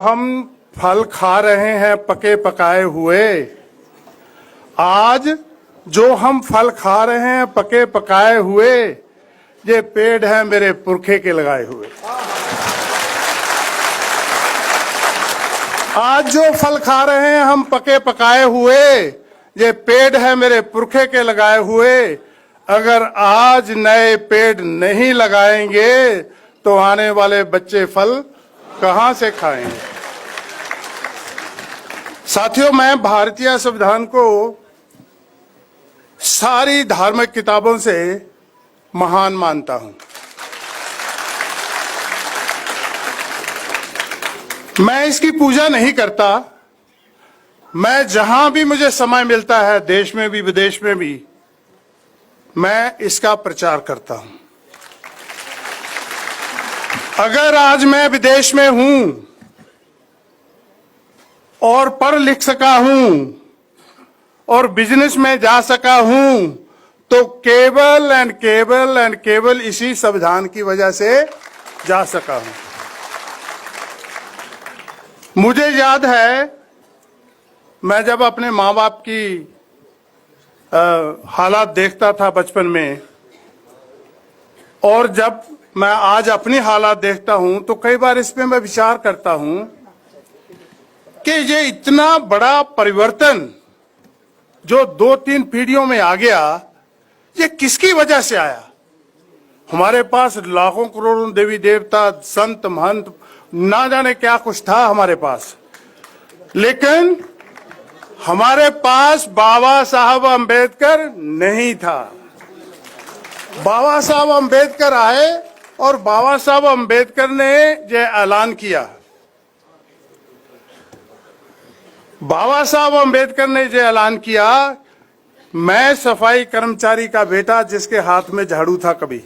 हम फल खा रहे हैं पके पकाए हुए। आज जो हम फल खा रहे हैं पके पकाए हुए, ये पेड़ है मेरे पुरखे के लगाए हुए। आज जो फल खा रहे हैं हम पके पकाए हुए, ये पेड़ है मेरे पुरखे के लगाए हुए। अगर आज नए पेड़ नहीं लगाएंगे तो आने वाले बच्चे फल कहां से खाएंगे। साथियों, मैं भारतीय संविधान को सारी धार्मिक किताबों से महान मानता हूं। मैं इसकी पूजा नहीं करता। मैं जहां भी मुझे समय मिलता है, देश में भी विदेश में भी, मैं इसका प्रचार करता हूं। अगर आज मैं विदेश में हूं और पढ़ लिख सका हूं और बिजनेस में जा सका हूं, तो केवल इसी संविधान की वजह से जा सका हूं। मुझे याद है, मैं जब अपने माँ बाप की हालात देखता था बचपन में, और जब मैं आज अपनी हालात देखता हूं, तो कई बार इस पे मैं विचार करता हूं कि ये इतना बड़ा परिवर्तन जो 2-3 पीढ़ियों में आ गया, ये किसकी वजह से आया। हमारे पास लाखों करोड़ों देवी देवता, संत महंत, ना जाने क्या कुछ था हमारे पास, लेकिन हमारे पास बाबा साहब अंबेडकर नहीं था। बाबा साहब अंबेडकर आए और बाबा साहब अंबेडकर ने ये ऐलान किया। बाबा साहब अंबेडकर ने जो ऐलान किया, मैं सफाई कर्मचारी का बेटा जिसके हाथ में झाड़ू था कभी,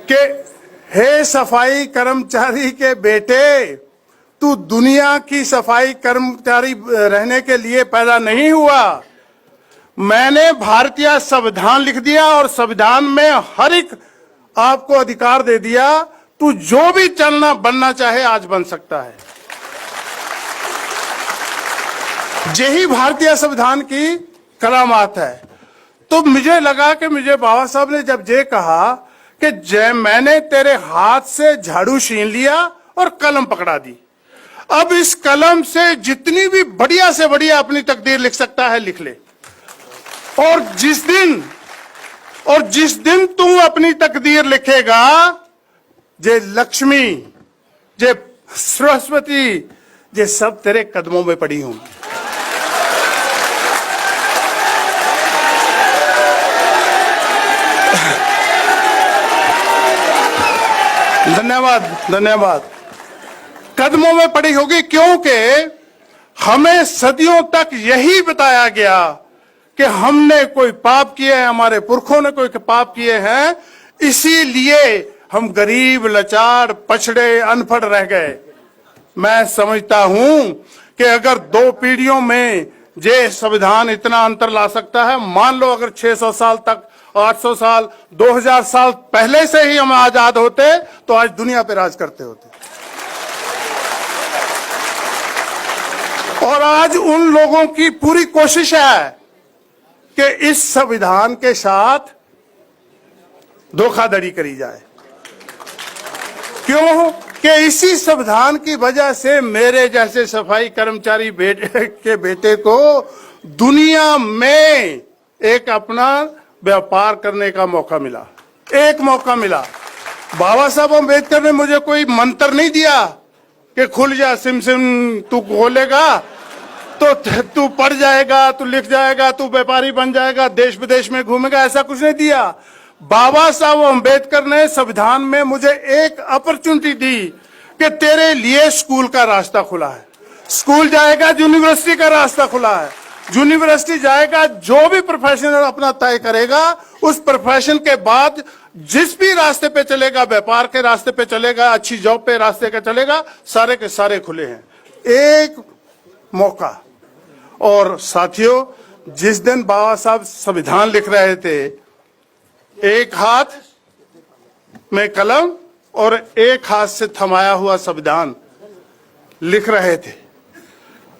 कि हे सफाई कर्मचारी के बेटे, तू दुनिया की सफाई कर्मचारी रहने के लिए पैदा नहीं हुआ। मैंने भारतीय संविधान लिख दिया और संविधान में हर एक आपको अधिकार दे दिया। तू जो भी चलना बनना चाहे आज बन सकता है। यही भारतीय संविधान की करामात है। तो मुझे लगा कि मुझे बाबा साहब ने जब ये कहा कि जय मैंने तेरे हाथ से झाड़ू छीन लिया और कलम पकड़ा दी, अब इस कलम से जितनी भी बढ़िया से बढ़िया अपनी तकदीर लिख सकता है लिख ले। और जिस दिन तू अपनी तकदीर लिखेगा, जे लक्ष्मी, जे सरस्वती, ये सब तेरे कदमों में पड़ी होंगी। धन्यवाद। कदमों में पड़ी होगी, क्योंकि हमें सदियों तक यही बताया गया कि हमने कोई पाप किए हैं, हमारे पुरखों ने कोई पाप किए हैं, इसीलिए हम गरीब, लाचार, पछड़े, अनपढ़ रह गए। मैं समझता हूं कि अगर 2 पीढ़ियों में ये संविधान इतना अंतर ला सकता है, मान लो अगर 600 साल तक, 800 साल, 2000 साल पहले से ही हम आजाद होते, तो आज दुनिया पे राज करते होते। और आज उन लोगों की पूरी कोशिश है कि इस संविधान के साथ धोखाधड़ी करी जाए। क्यों? कि इसी संविधान की वजह से मेरे जैसे सफाई कर्मचारी के बेटे को दुनिया में एक अपना व्यापार करने का मौका मिला, एक मौका मिला। बाबा साहब अम्बेडकर ने मुझे कोई मंत्र नहीं दिया कि खुल जा सिम सिम, तू खोलेगा तो तू पढ़ जाएगा, तू लिख जाएगा, तू व्यापारी बन जाएगा, देश विदेश में घूमेगा, ऐसा कुछ नहीं दिया। बाबा साहब अम्बेडकर ने संविधान में मुझे एक अपॉर्चुनिटी दी कि तेरे लिए स्कूल का रास्ता खुला है। स्कूल जाएगा, यूनिवर्सिटी का रास्ता खुला है। यूनिवर्सिटी जाएगा, जो भी प्रोफेशन अपना तय करेगा, उस प्रोफेशन के बाद जिस भी रास्ते पे चलेगा, व्यापार के रास्ते पे चलेगा, अच्छी जॉब पे रास्ते का चलेगा, सारे के सारे खुले हैं। एक मौका। और साथियों, जिस दिन बाबा साहब संविधान लिख रहे थे, एक हाथ में कलम और एक हाथ से थमाया हुआ संविधान, लिख रहे थे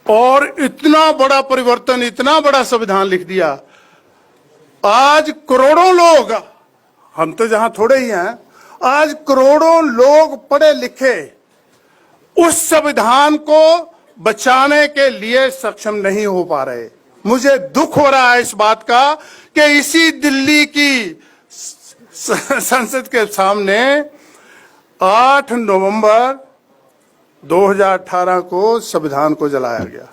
और इतना बड़ा परिवर्तन, इतना बड़ा संविधान लिख दिया। आज करोड़ों लोग, हम तो जहां थोड़े ही हैं, आज करोड़ों लोग पढ़े लिखे उस संविधान को बचाने के लिए सक्षम नहीं हो पा रहे। मुझे दुख हो रहा है इस बात का कि इसी दिल्ली की संसद के सामने 8 नवंबर 2018 को संविधान को जलाया गया।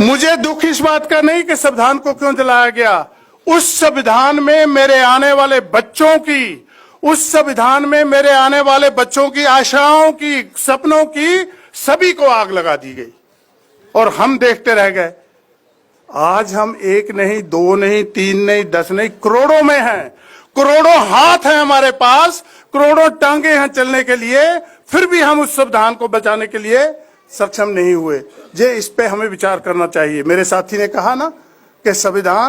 मुझे दुख इस बात का नहीं कि संविधान को क्यों जलाया गया, उस संविधान में मेरे आने वाले बच्चों की, उस संविधान में मेरे आने वाले बच्चों की आशाओं की, सपनों की, सभी को आग लगा दी गई और हम देखते रह गए। आज हम 1 नहीं, 2 नहीं, 3 नहीं, 10 नहीं, करोड़ों में हैं। करोड़ों हाथ हैं हमारे पास, करोड़ों टांगे हैं चलने के लिए, फिर भी हम उस संविधान को बचाने के लिए सक्षम नहीं हुए। इस पे हमें विचार करना चाहिए। मेरे साथी ने कहा ना कि संविधान